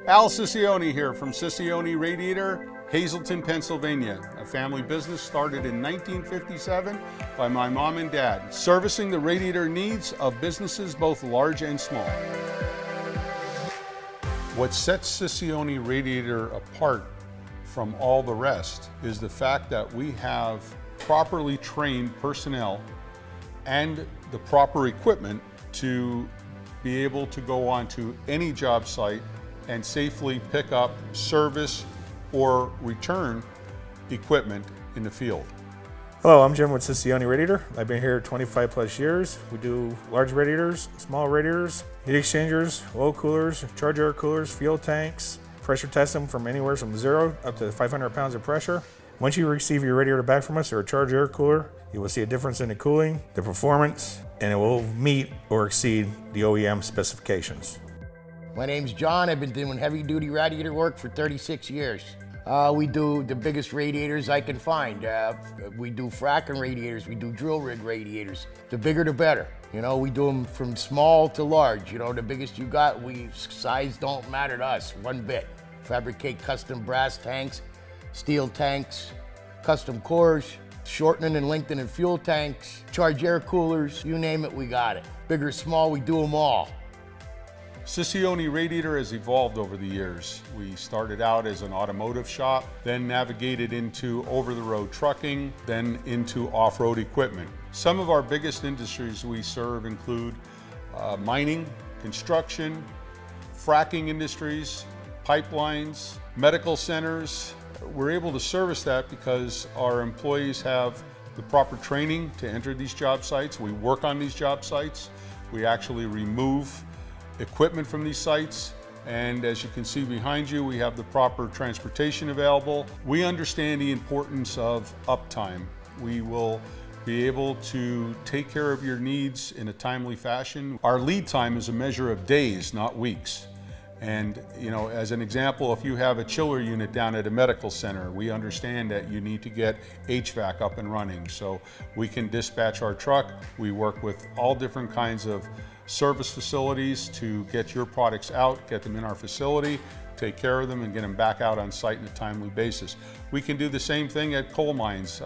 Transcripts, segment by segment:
Al Cicioni here from Cicioni Radiator, Hazleton, Pennsylvania. A family business started in 1957 by my mom and dad, servicing the radiator needs of businesses both large and small. What sets Cicioni Radiator apart from all the rest is the fact that we have properly trained personnel and the proper equipment to be able to go onto any job site and safely pick up, service, or return equipment in the field. Hello, I'm Jim with Cicioni Radiator. I've been here 25 plus years. We do large radiators, small radiators, heat exchangers, oil coolers, charge air coolers, fuel tanks, pressure test them from anywhere from 0 up to 500 pounds of pressure. Once you receive your radiator back from us or a charge air cooler, you will see a difference in the cooling, the performance, and it will meet or exceed the OEM specifications. My name's John. I've been doing heavy duty radiator work for 36 years. We do the biggest radiators I can find. We do fracking radiators, we do drill rig radiators. The bigger the better. You know, we do them from small to large. You know, the biggest you got, size don't matter to us one bit. Fabricate custom brass tanks, steel tanks, custom cores, shortening and lengthening fuel tanks, charge air coolers, you name it, we got it. Big or small, we do them all. Cicioni Radiator has evolved over the years. We started out as an automotive shop, then navigated into over-the-road trucking, then into off-road equipment. Some of our biggest industries we serve include mining, construction, fracking industries, pipelines, medical centers. We're able to service that because our employees have the proper training to enter these job sites. We work on these job sites. We actually remove equipment from these sites, and as you can see behind you, we have the proper transportation available. We understand the importance of uptime. We will be able to take care of your needs in a timely fashion. Our lead time is a measure of days, not weeks. And you know, as an example, if you have a chiller unit down at a medical center, we understand that you need to get HVAC up and running. So we can dispatch our truck. We work with all different kinds of service facilities to get your products out, get them in our facility, take care of them, and get them back out on site on a timely basis. We can do the same thing at coal mines.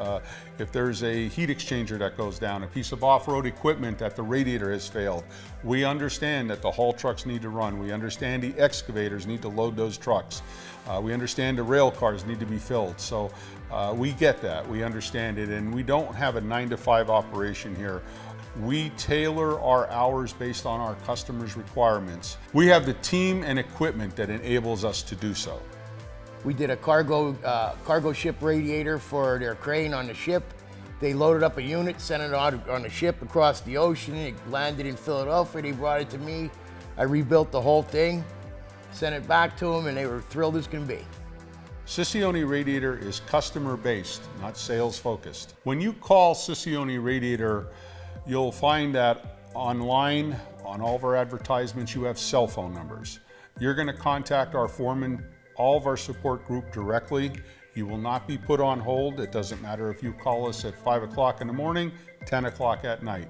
If there's a heat exchanger that goes down, a piece of off-road equipment that the radiator has failed, we understand that the haul trucks need to run. We understand the excavators need to load those trucks. We understand the rail cars need to be filled. So we get that, we understand it, and we don't have a 9-to-5 operation here. We tailor our hours based on our customers' requirements. We have the team and equipment that enables us to do so. We did a cargo ship radiator for their crane on the ship. They loaded up a unit, sent it out on a ship across the ocean. It landed in Philadelphia. They brought it to me. I rebuilt the whole thing, sent it back to them, and they were thrilled as can be. Cicioni Radiator is customer-based, not sales-focused. When you call Cicioni Radiator, you'll find that online, on all of our advertisements, you have cell phone numbers. You're going to contact our foreman, all of our support group directly. You will not be put on hold. It doesn't matter if you call us at 5 o'clock in the morning, 10 o'clock at night.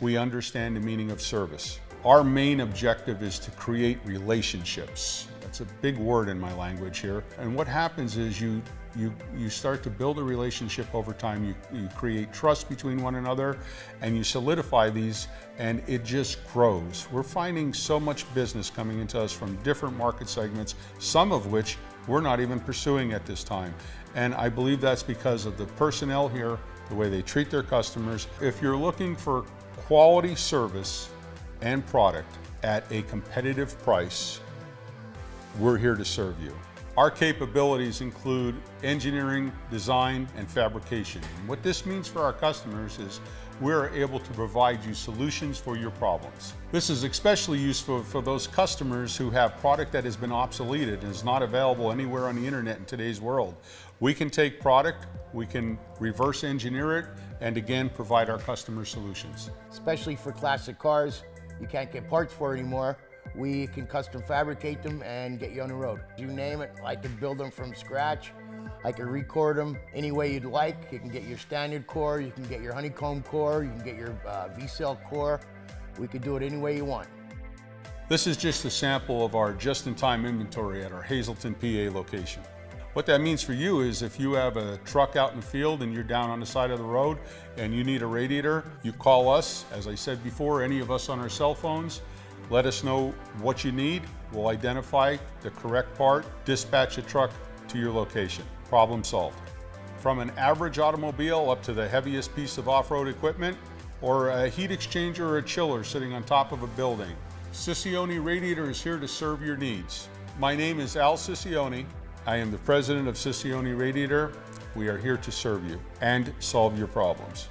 We understand the meaning of service. Our main objective is to create relationships. That's a big word in my language here. And what happens is you start to build a relationship over time. You create trust between one another, and you solidify these, and it just grows. We're finding so much business coming into us from different market segments, some of which we're not even pursuing at this time. And I believe that's because of the personnel here, the way they treat their customers. If you're looking for quality service and product at a competitive price, we're here to serve you. Our capabilities include engineering, design, and fabrication. And what this means for our customers is we're able to provide you solutions for your problems. This is especially useful for those customers who have product that has been obsoleted and is not available anywhere on the internet in today's world. We can take product, we can reverse engineer it, and again, provide our customers solutions. Especially for classic cars, you can't get parts for anymore. We can custom fabricate them and get you on the road. You name it, I can build them from scratch. I can record them any way you'd like. You can get your standard core, you can get your honeycomb core, you can get your V-cell core. We can do it any way you want. This is just a sample of our just-in-time inventory at our Hazleton, PA location. What that means for you is if you have a truck out in the field and you're down on the side of the road and you need a radiator, you call us. As I said before, any of us on our cell phones, let us know what you need. We'll identify the correct part, dispatch a truck to your location. Problem solved. From an average automobile up to the heaviest piece of off-road equipment, or a heat exchanger or a chiller sitting on top of a building, Cicioni Radiator is here to serve your needs. My name is Al Cicioni. I am the president of Cicioni Radiator. We are here to serve you and solve your problems.